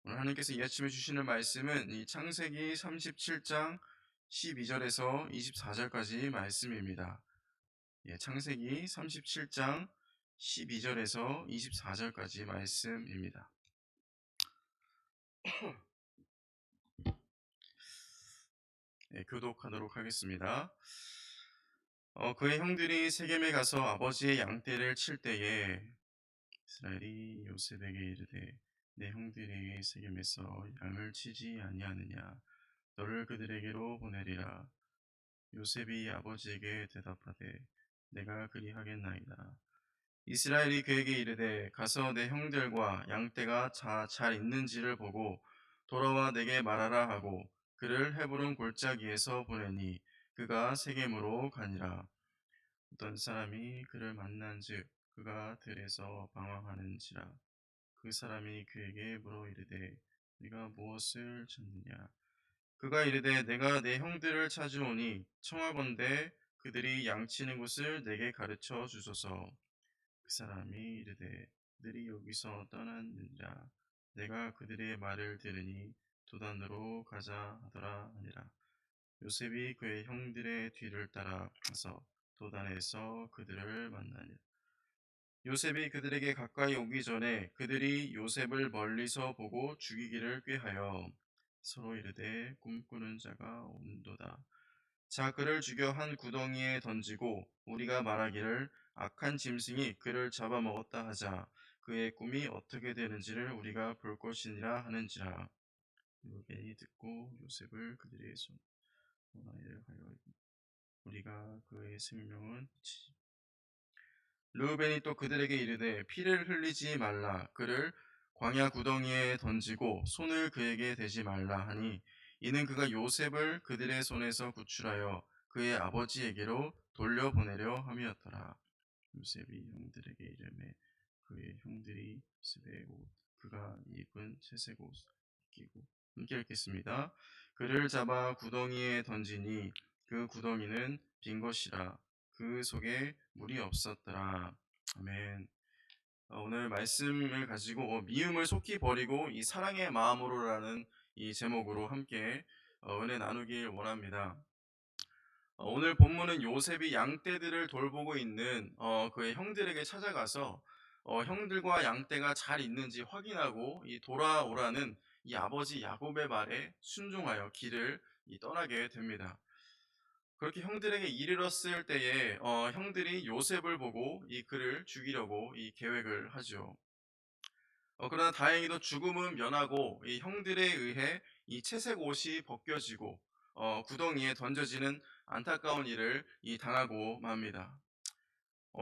오늘 하나님께서 이 아침에 주시는 말씀은 이 창세기 37장 12절에서 24절까지 말씀입니다. 창세기 37장 12절에서 24절까지 말씀입니다. 교독하도록 하겠습니다. 그의 형들이 세겜에 가서 아버지의 양떼를 칠 때에 이스라엘이 요셉에게 이르되 내 형들이 세겜에서 양을 치지 아니하느냐 너를 그들에게로 보내리라. 요셉이 아버지에게 대답하되 내가 그리하겠나이다. 이스라엘이 그에게 이르되 가서 내 형들과 양떼가 잘 있는지를 보고 돌아와 내게 말하라 하고 그를 헤브론 골짜기에서 보내니 그가 세겜으로 가니라. 어떤 사람이 그를 만난즉 그가 들에서 방황하는지라. 그 사람이 그에게 물어 이르되 네가 무엇을 찾느냐. 그가 이르되 내가 내 형들을 찾으오니 청하건대 그들이 양치는 곳을 내게 가르쳐 주소서. 그 사람이 이르되 그들이 여기서 떠났느니라. 내가 그들의 말을 들으니 도단으로 가자 하더라 하니라. 요셉이 그의 형들의 뒤를 따라 가서 도단에서 그들을 만나니라. 요셉이 그들에게 가까이 오기 전에 그들이 요셉을 멀리서 보고 죽이기를 꾀하여 서로 이르되 꿈꾸는 자가 온도다. 자 그를 죽여 한 구덩이에 던지고 우리가 말하기를 악한 짐승이 그를 잡아먹었다 하자. 그의 꿈이 어떻게 되는지를 우리가 볼 것이니라 하는지라. 루벤이 듣고 요셉을 그들의 손 원하여 하여 우리가 그의 생명은 지지. 르우벤이 또 그들에게 이르되 피를 흘리지 말라. 그를 광야 구덩이에 던지고 손을 그에게 대지 말라 하니 이는 그가 요셉을 그들의 손에서 구출하여 그의 아버지에게로 돌려보내려 함이었더라. 요셉이 형들에게 이르매 그의 형들이 요셉의 옷 그가 입은 채색 옷을 입히고 함께 읽겠습니다. 그를 잡아 구덩이에 던지니 그 구덩이는 빈 것이라 그 속에 물이 없었더라. 아멘. 오늘 말씀을 가지고 미움을 속히 버리고 이 사랑의 마음으로라는 이 제목으로 함께 은혜 나누길 원합니다. 오늘 본문은 요셉이 양떼들을 돌보고 있는 그의 형들에게 찾아가서 형들과 양떼가 잘 있는지 확인하고 이 돌아오라는 이 아버지 야곱의 말에 순종하여 길을 떠나게 됩니다. 그렇게 형들에게 이르렀을 때에 형들이 요셉을 보고 이 그를 죽이려고 이 계획을 하죠. 그러나 다행히도 죽음은 면하고 이 형들에 의해 이 채색 옷이 벗겨지고 구덩이에 던져지는 안타까운 일을 당하고 맙니다.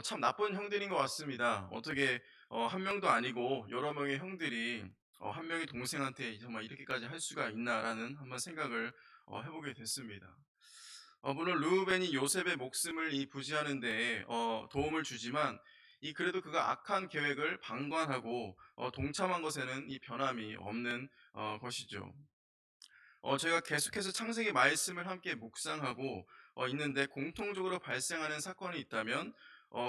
참 나쁜 형들인 것 같습니다. 어떻게 한 명도 아니고 여러 명의 형들이 한 명의 동생한테 정말 이렇게까지 할 수가 있나라는 한번 생각을 해보게 됐습니다. 물론 르우벤이 요셉의 목숨을 부지하는 데에 도움을 주지만 그래도 그가 악한 계획을 방관하고 동참한 것에는 변함이 없는 것이죠. 저희가 계속해서 창세기 말씀을 함께 묵상하고 있는데 공통적으로 발생하는 사건이 있다면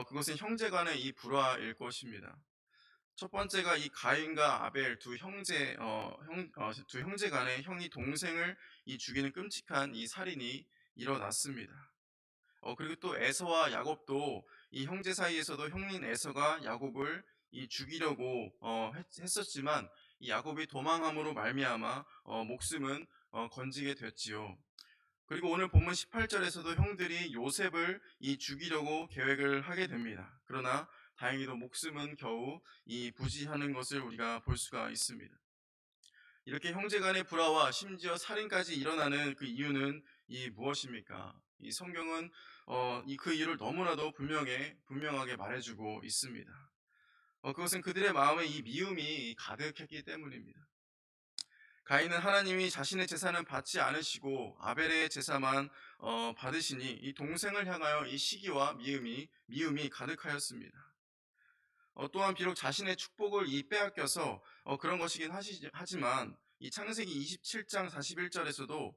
그것은 형제 간의 이 불화일 것입니다. 첫 번째가 이 가인과 아벨 두 형제 간에 형이 동생을 죽이는 끔찍한 이 살인이 일어났습니다. 그리고 또 에서와 야곱도 이 형제 사이에서도 형인 에서가 야곱을 죽이려고 했었지만 이 야곱이 도망함으로 말미암아 목숨은 건지게 됐지요. 그리고 오늘 본문 18절에서도 형들이 요셉을 죽이려고 계획을 하게 됩니다. 그러나 다행히도 목숨은 겨우 부지하는 것을 우리가 볼 수가 있습니다. 이렇게 형제간의 불화와 심지어 살인까지 일어나는 그 이유는 무엇입니까? 이 성경은 그 이유를 너무나도 분명하게 말해주고 있습니다. 그것은 그들의 마음에 이 미움이 가득했기 때문입니다. 가인은 하나님이 자신의 제사는 받지 않으시고 아벨의 제사만 받으시니 이 동생을 향하여 이 시기와 미움이 가득하였습니다. 또한 비록 자신의 축복을 빼앗겨서 그런 것이긴 하지만 이 창세기 27장 41절에서도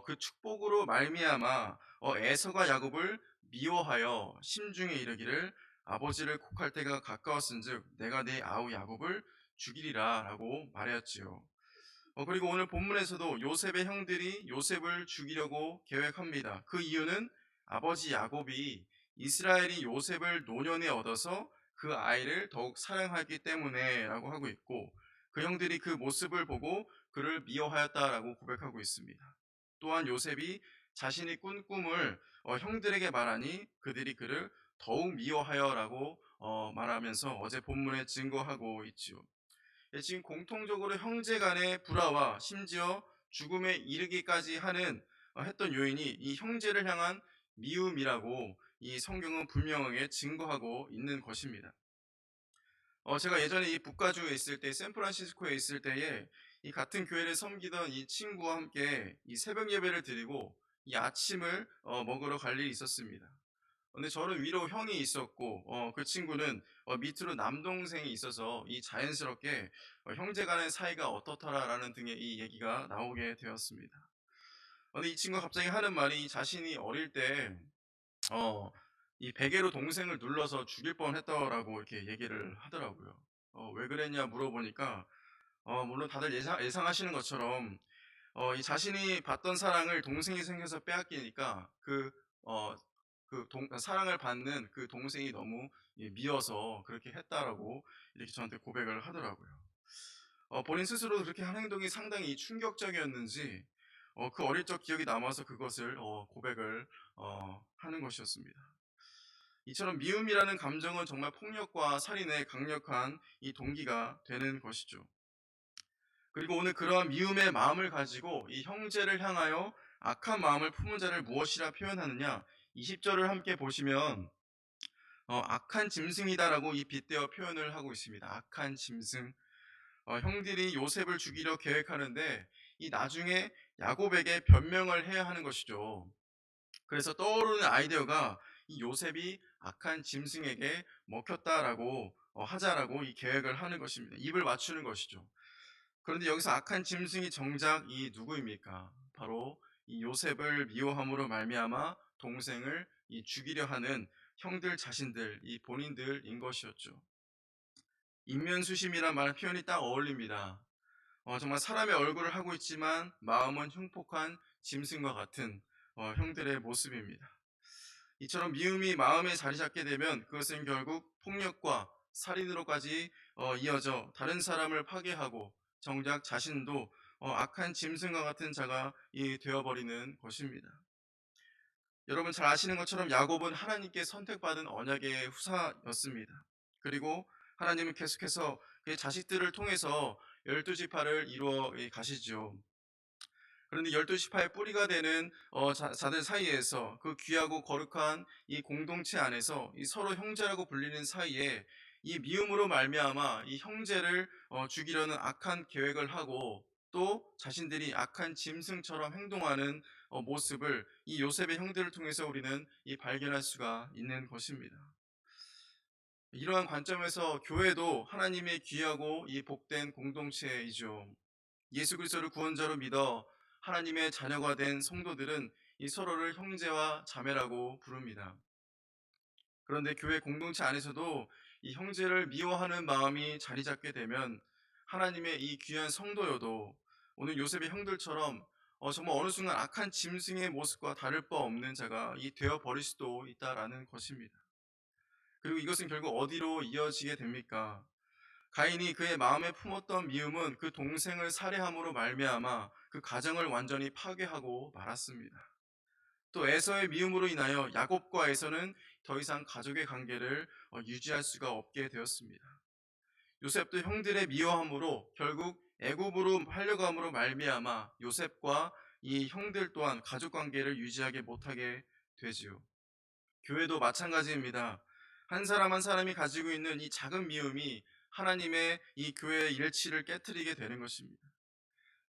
그 축복으로 말미암아 에서가 야곱을 미워하여 심중에 이르기를 아버지를 곡할 때가 가까웠은즉 내가 내 아우 야곱을 죽이리라 라고 말하였지요. 그리고 오늘 본문에서도 요셉의 형들이 요셉을 죽이려고 계획합니다. 그 이유는 아버지 야곱이 이스라엘이 요셉을 노년에 얻어서 그 아이를 더욱 사랑하기 때문에라고 하고 있고, 그 형들이 그 모습을 보고 그를 미워하였다라고 고백하고 있습니다. 또한 요셉이 자신이 꾼 꿈을 형들에게 말하니 그들이 그를 더욱 미워하여라고 말하면서 어제 본문에 증거하고 있지요. 예, 지금 공통적으로 형제 간의 불화와 심지어 죽음에 이르기까지 하는 했던 요인이 이 형제를 향한 미움이라고 이 성경은 분명하게 증거하고 있는 것입니다. 제가 예전에 이 북가주에 있을 때, 샌프란시스코에 있을 때에 이 같은 교회를 섬기던 이 친구와 함께 이 새벽 예배를 드리고 이 아침을 먹으러 갈 일이 있었습니다. 근데 저는 위로 형이 있었고 그 친구는 밑으로 남동생이 있어서 이 자연스럽게 형제 간의 사이가 어떻더라라는 등의 이 얘기가 나오게 되었습니다. 근데 이 친구가 갑자기 하는 말이 자신이 어릴 때 이 베개로 동생을 눌러서 죽일 뻔했더라고 이렇게 얘기를 하더라고요. 왜 그랬냐 물어보니까 물론 다들 예상하시는 것처럼 이 자신이 받던 사랑을 동생이 생겨서 빼앗기니까 사랑을 받는 그 동생이 너무 미워서 그렇게 했다라고 이렇게 저한테 고백을 하더라고요. 본인 스스로도 그렇게 한 행동이 상당히 충격적이었는지 그 어릴 적 기억이 남아서 그것을 고백을 하는 것이었습니다. 이처럼 미움이라는 감정은 정말 폭력과 살인의 강력한 이 동기가 되는 것이죠. 그리고 오늘 그러한 미움의 마음을 가지고 이 형제를 향하여 악한 마음을 품은 자를 무엇이라 표현하느냐, 20절을 함께 보시면 악한 짐승이다라고 이 빗대어 표현을 하고 있습니다. 악한 짐승. 형들이 요셉을 죽이려 계획하는데 이 나중에 야곱에게 변명을 해야 하는 것이죠. 그래서 떠오르는 아이디어가 이 요셉이 악한 짐승에게 먹혔다라고 하자라고 이 계획을 하는 것입니다. 입을 맞추는 것이죠. 그런데 여기서 악한 짐승이 정작 이 누구입니까? 바로 이 요셉을 미워함으로 말미암아 동생을 이 죽이려 하는 형들 자신들, 이 본인들인 것이었죠. 인면수심이란 말 표현이 딱 어울립니다. 정말 사람의 얼굴을 하고 있지만 마음은 흉폭한 짐승과 같은 형들의 모습입니다. 이처럼 미움이 마음에 자리 잡게 되면 그것은 결국 폭력과 살인으로까지 이어져 다른 사람을 파괴하고 정작 자신도 악한 짐승과 같은 자가 되어버리는 것입니다. 여러분 잘 아시는 것처럼 야곱은 하나님께 선택받은 언약의 후사였습니다. 그리고 하나님은 계속해서 그의 자식들을 통해서 12지파를 이루어 가시죠. 그런데 12지파의 뿌리가 되는 자들 사이에서 그 귀하고 거룩한 이 공동체 안에서 이 서로 형제라고 불리는 사이에 이 미움으로 말미암아 이 형제를 죽이려는 악한 계획을 하고 또 자신들이 악한 짐승처럼 행동하는 모습을 이 요셉의 형들을 통해서 우리는 이 발견할 수가 있는 것입니다. 이러한 관점에서 교회도 하나님의 귀하고 이 복된 공동체이죠. 예수 그리스도를 구원자로 믿어 하나님의 자녀가 된 성도들은 이 서로를 형제와 자매라고 부릅니다. 그런데 교회 공동체 안에서도 이 형제를 미워하는 마음이 자리 잡게 되면 하나님의 이 귀한 성도여도 오늘 요셉의 형들처럼 정말 어느 순간 악한 짐승의 모습과 다를 바 없는 자가 되어 버릴 수도 있다라는 것입니다. 그리고 이것은 결국 어디로 이어지게 됩니까? 가인이 그의 마음에 품었던 미움은 그 동생을 살해함으로 말미암아 그 가정을 완전히 파괴하고 말았습니다. 또 에서의 미움으로 인하여 야곱과 에서는 더 이상 가족의 관계를 유지할 수가 없게 되었습니다. 요셉도 형들의 미워함으로 결국 애굽으로 팔려감으로 말미암아 요셉과 이 형들 또한 가족 관계를 유지하게 못하게 되지요. 교회도 마찬가지입니다. 한 사람 한 사람이 가지고 있는 이 작은 미움이 하나님의 이 교회의 일치를 깨뜨리게 되는 것입니다.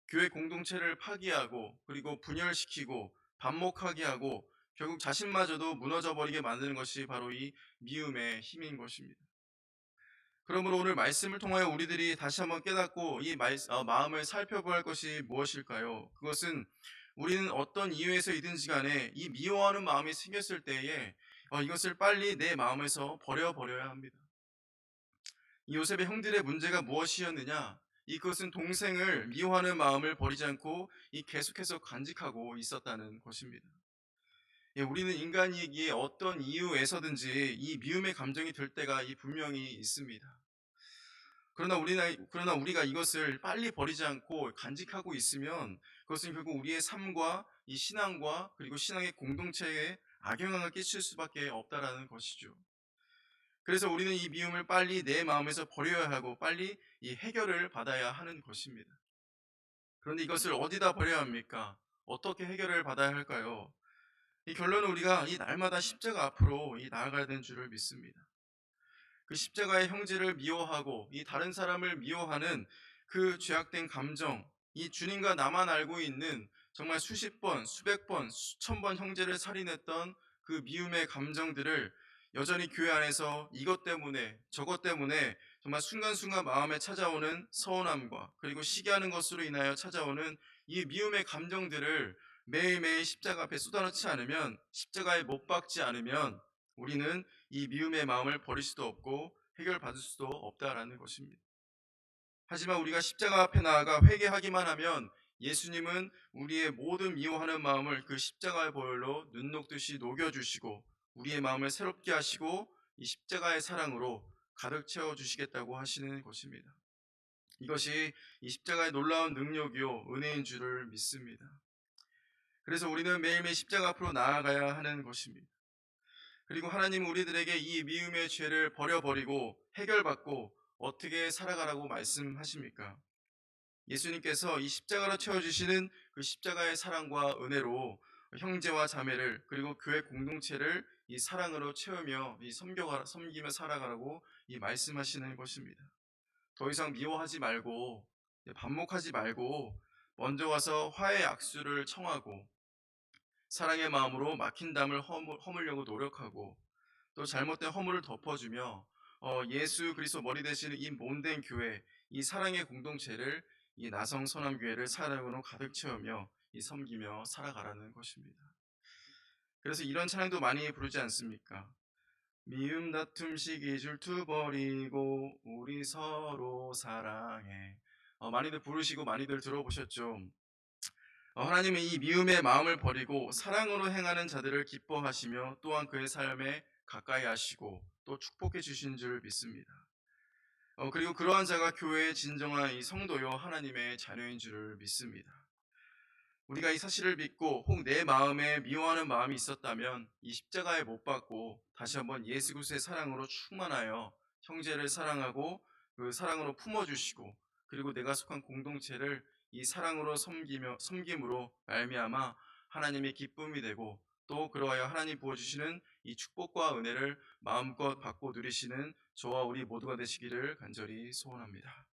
교회 공동체를 파기하고 그리고 분열시키고 반목하게 하고 결국 자신마저도 무너져 버리게 만드는 것이 바로 이 미움의 힘인 것입니다. 그러므로 오늘 말씀을 통하여 우리들이 다시 한번 깨닫고 이 마음을 살펴볼 것이 무엇일까요? 그것은 우리는 어떤 이유에서이든지 간에 이 미워하는 마음이 생겼을 때에 이것을 빨리 내 마음에서 버려야 합니다. 이 요셉의 형들의 문제가 무엇이었느냐? 이것은 동생을 미워하는 마음을 버리지 않고 계속해서 간직하고 있었다는 것입니다. 예, 우리는 인간이기에 어떤 이유에서든지 이 미움의 감정이 들 때가 분명히 있습니다. 그러나 우리가 이것을 빨리 버리지 않고 간직하고 있으면 그것은 결국 우리의 삶과 이 신앙과 그리고 신앙의 공동체에 악영향을 끼칠 수밖에 없다라는 것이죠. 그래서 우리는 이 미움을 빨리 내 마음에서 버려야 하고 빨리 이 해결을 받아야 하는 것입니다. 그런데 이것을 어디다 버려야 합니까? 어떻게 해결을 받아야 할까요? 이 결론은 우리가 이 날마다 십자가 앞으로 나아가야 되는 줄을 믿습니다. 그 십자가의 형제를 미워하고 이 다른 사람을 미워하는 그 죄악된 감정, 이 주님과 나만 알고 있는 정말 수십 번, 수백 번, 수천 번 형제를 살인했던 그 미움의 감정들을 여전히 교회 안에서 이것 때문에 저것 때문에 정말 순간순간 마음에 찾아오는 서운함과 그리고 시기하는 것으로 인하여 찾아오는 이 미움의 감정들을 매일매일 십자가 앞에 쏟아놓지 않으면, 십자가에 못 박지 않으면 우리는 이 미움의 마음을 버릴 수도 없고 해결받을 수도 없다라는 것입니다. 하지만 우리가 십자가 앞에 나아가 회개하기만 하면 예수님은 우리의 모든 미워하는 마음을 그 십자가의 보혈로 눈 녹듯이 녹여주시고 우리의 마음을 새롭게 하시고 이 십자가의 사랑으로 가득 채워주시겠다고 하시는 것입니다. 이것이 이 십자가의 놀라운 능력이요 은혜인 줄을 믿습니다. 그래서 우리는 매일매일 십자가 앞으로 나아가야 하는 것입니다. 그리고 하나님은 우리들에게 이 미움의 죄를 버려버리고 해결받고 어떻게 살아가라고 말씀하십니까? 예수님께서 이 십자가로 채워주시는 그 십자가의 사랑과 은혜로 형제와 자매를 그리고 교회 공동체를 이 사랑으로 채우며 섬기며 살아가라고 말씀하시는 것입니다. 더 이상 미워하지 말고 반목하지 말고 먼저 와서 화해 악수를 청하고 사랑의 마음으로 막힌 담을 허물려고 노력하고 또 잘못된 허물을 덮어주며 예수 그리스도 머리 되시는 이 몸된 교회, 이 사랑의 공동체를 이 나성 선함교회를 사랑으로 가득 채우며 섬기며 살아가라는 것입니다. 그래서 이런 찬양도 많이 부르지 않습니까? 미움 다툼 시기 질투 버리고 우리 서로 사랑해. 많이들 부르시고 많이들 들어보셨죠? 하나님은 이 미움의 마음을 버리고 사랑으로 행하는 자들을 기뻐하시며 또한 그의 삶에 가까이 하시고 또 축복해 주신 줄 믿습니다. 그리고 그러한 자가 교회의 진정한 이 성도요 하나님의 자녀인 줄을 믿습니다. 우리가 이 사실을 믿고 혹 내 마음에 미워하는 마음이 있었다면 이 십자가에 못 박고 다시 한번 예수 그리스도의 사랑으로 충만하여 형제를 사랑하고 그 사랑으로 품어주시고 그리고 내가 속한 공동체를 이 사랑으로 섬김으로 말미암아 하나님의 기쁨이 되고 또 그러하여 하나님 부어주시는 이 축복과 은혜를 마음껏 받고 누리시는 저와 우리 모두가 되시기를 간절히 소원합니다.